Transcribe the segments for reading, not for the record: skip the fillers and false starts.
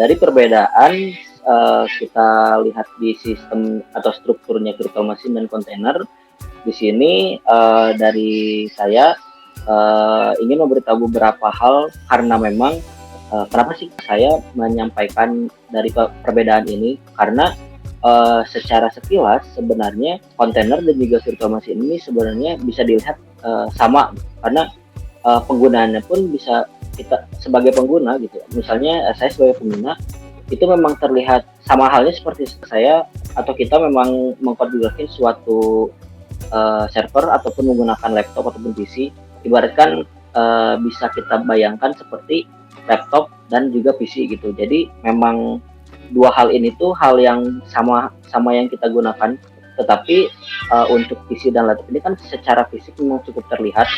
dari perbedaan kita lihat di sistem atau strukturnya virtual machine dan kontainer, di sini dari saya ingin memberitahu beberapa hal karena memang kenapa sih saya menyampaikan dari perbedaan ini, karena secara sekilas sebenarnya kontainer dan juga virtual machine ini sebenarnya bisa dilihat sama, karena penggunaannya pun bisa kita sebagai pengguna gitu. Misalnya saya sebagai pengguna itu memang terlihat sama halnya seperti saya atau kita memang mengkonfigurasi suatu server ataupun menggunakan laptop ataupun PC. Ibaratkan bisa kita bayangkan seperti laptop dan juga PC gitu. Jadi memang dua hal ini tuh hal yang sama yang kita gunakan, tetapi untuk PC dan laptop ini kan secara fisik memang cukup terlihat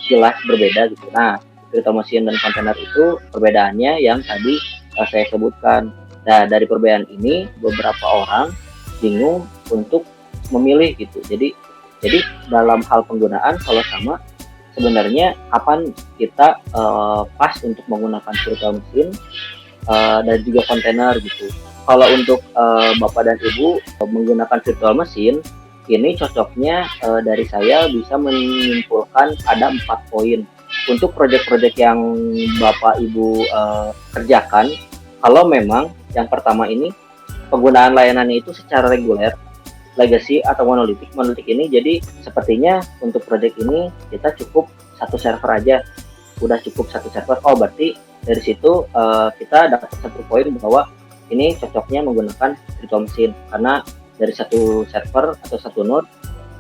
jelas berbeda gitu. Nah, virtual machine dan kontainer itu perbedaannya yang tadi saya sebutkan. Nah, dari perbedaan ini beberapa orang bingung untuk memilih gitu. Jadi dalam hal penggunaan kalau sama, sebenarnya kapan kita pas untuk menggunakan virtual machine dan juga kontainer gitu. Kalau untuk Bapak dan Ibu menggunakan virtual machine, ini cocoknya dari saya bisa menyimpulkan ada 4 poin. Untuk proyek-proyek yang Bapak Ibu kerjakan, kalau memang yang pertama ini penggunaan layanannya itu secara reguler, legacy atau monolitik. Monolitik ini jadi sepertinya untuk proyek ini kita cukup satu server aja, udah cukup satu server. Oh, berarti dari situ kita dapat satu poin bahwa ini cocoknya menggunakan virtual machine, karena dari satu server atau satu node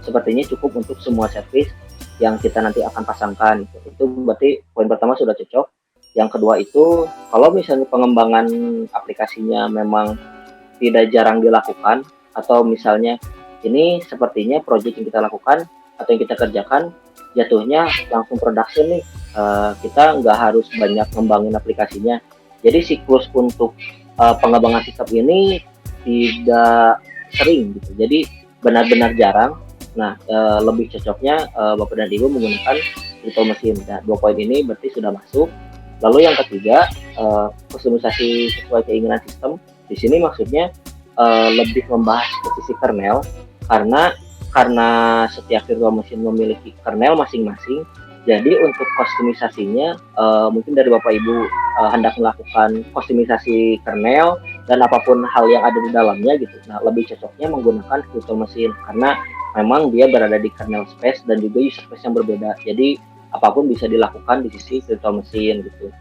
sepertinya cukup untuk semua service yang kita nanti akan pasangkan. Itu berarti poin pertama sudah cocok. Yang kedua itu kalau misalnya pengembangan aplikasinya memang tidak jarang dilakukan, atau misalnya ini sepertinya project yang kita lakukan atau yang kita kerjakan jatuhnya langsung production nih, kita nggak harus banyak ngembangin aplikasinya. Jadi siklus untuk pengembangan sistem ini tidak sering gitu, jadi benar-benar jarang. Nah, lebih cocoknya Bapak dan Ibu menggunakan virtual machine. Nah, 2 poin ini berarti sudah masuk. Lalu yang ketiga, kustomisasi sesuai keinginan sistem. Di sini maksudnya lebih membahas ke sisi kernel, karena setiap virtual machine memiliki kernel masing-masing. Jadi untuk kustomisasinya mungkin dari Bapak Ibu hendak melakukan kustomisasi kernel dan apapun hal yang ada di dalamnya gitu. Nah, lebih cocoknya menggunakan virtual machine karena memang dia berada di kernel space dan juga user space yang berbeda. Jadi apapun bisa dilakukan di sisi virtual machine gitu.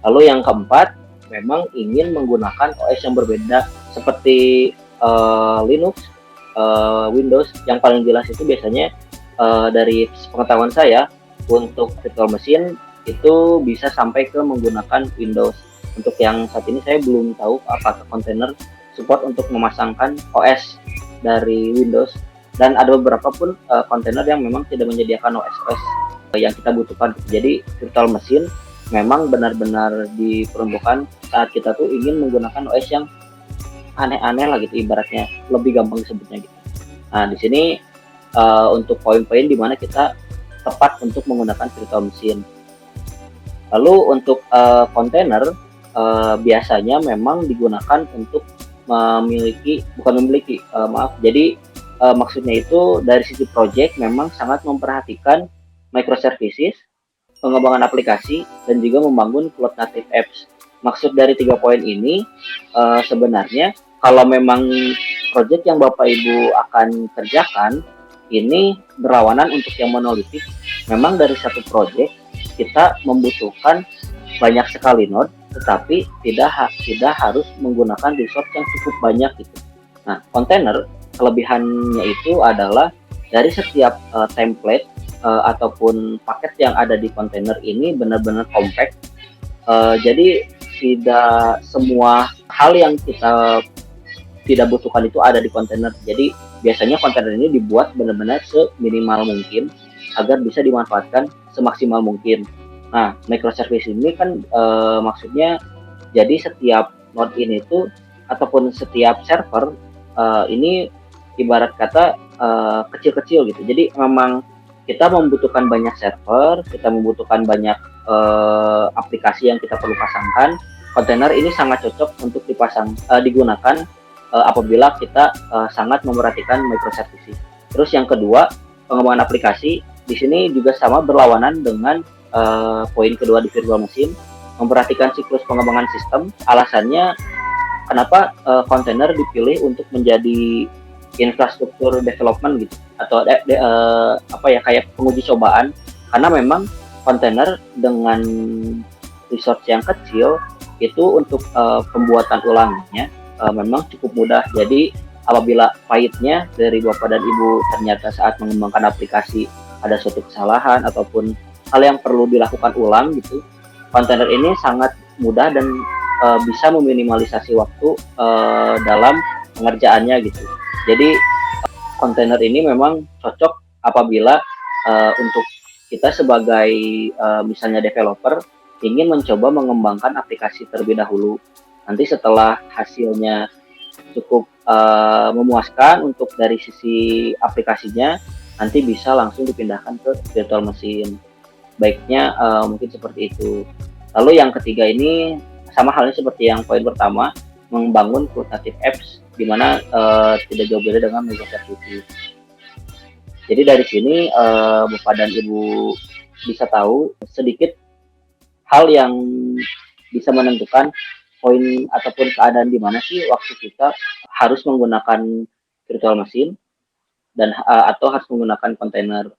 Lalu yang keempat, memang ingin menggunakan OS yang berbeda seperti Linux, Windows. Yang paling jelas itu biasanya dari pengetahuan saya untuk virtual machine itu bisa sampai ke menggunakan Windows. Untuk yang saat ini saya belum tahu apakah kontainer support untuk memasangkan OS dari Windows, dan ada beberapa pun kontainer yang memang tidak menyediakan OS yang kita butuhkan. Jadi virtual machine memang benar-benar diperuntukkan saat kita tuh ingin menggunakan OS yang aneh-aneh lah gitu, ibaratnya lebih gampang disebutnya gitu. Nah, di sini untuk poin-poin di mana kita tepat untuk menggunakan virtual machine. Lalu untuk kontainer biasanya memang digunakan untuk jadi maksudnya itu dari sisi project memang sangat memperhatikan microservices, pengembangan aplikasi, dan juga membangun cloud native apps. Maksud dari 3 poin ini sebenarnya kalau memang project yang Bapak Ibu akan kerjakan ini berlawanan untuk yang monolitik, memang dari satu project kita membutuhkan banyak sekali node, tetapi tidak harus menggunakan resource yang cukup banyak gitu. Nah, kontainer kelebihannya itu adalah dari setiap template ataupun paket yang ada di kontainer ini benar-benar compact. Jadi tidak semua hal yang kita tidak butuhkan itu ada di kontainer. Jadi biasanya kontainer ini dibuat benar-benar seminimal mungkin agar bisa dimanfaatkan semaksimal mungkin. Nah, microservice ini kan maksudnya jadi setiap node ini tuh ataupun setiap server ini ibarat kata kecil-kecil gitu. Jadi memang kita membutuhkan banyak server, kita membutuhkan banyak aplikasi yang kita perlu pasangkan. kontainer ini sangat cocok untuk digunakan apabila kita sangat memperhatikan microservices. Terus yang kedua, pengembangan aplikasi di sini juga sama berlawanan dengan poin kedua di virtual machine, memperhatikan siklus pengembangan sistem. Alasannya kenapa kontainer dipilih untuk menjadi infrastruktur development gitu, atau apa ya, kayak penguji cobaan, karena memang kontainer dengan resource yang kecil itu untuk pembuatan ulangnya memang cukup mudah. Jadi apabila pahitnya dari Bapak dan Ibu ternyata saat mengembangkan aplikasi ada suatu kesalahan ataupun hal yang perlu dilakukan ulang gitu, kontainer ini sangat mudah dan bisa meminimalisasi waktu dalam pengerjaannya gitu. Jadi kontainer ini memang cocok apabila untuk kita sebagai misalnya developer ingin mencoba mengembangkan aplikasi terlebih dahulu. Nanti setelah hasilnya cukup memuaskan untuk dari sisi aplikasinya, nanti bisa langsung dipindahkan ke virtual machine. Baiknya mungkin seperti itu. Lalu yang ketiga ini sama halnya seperti yang poin pertama, membangun cloud native apps di mana tidak jauh beda dengan microservices. Jadi dari sini Bapak dan Ibu bisa tahu sedikit hal yang bisa menentukan poin ataupun keadaan di mana sih waktu kita harus menggunakan virtual machine dan atau harus menggunakan kontainer.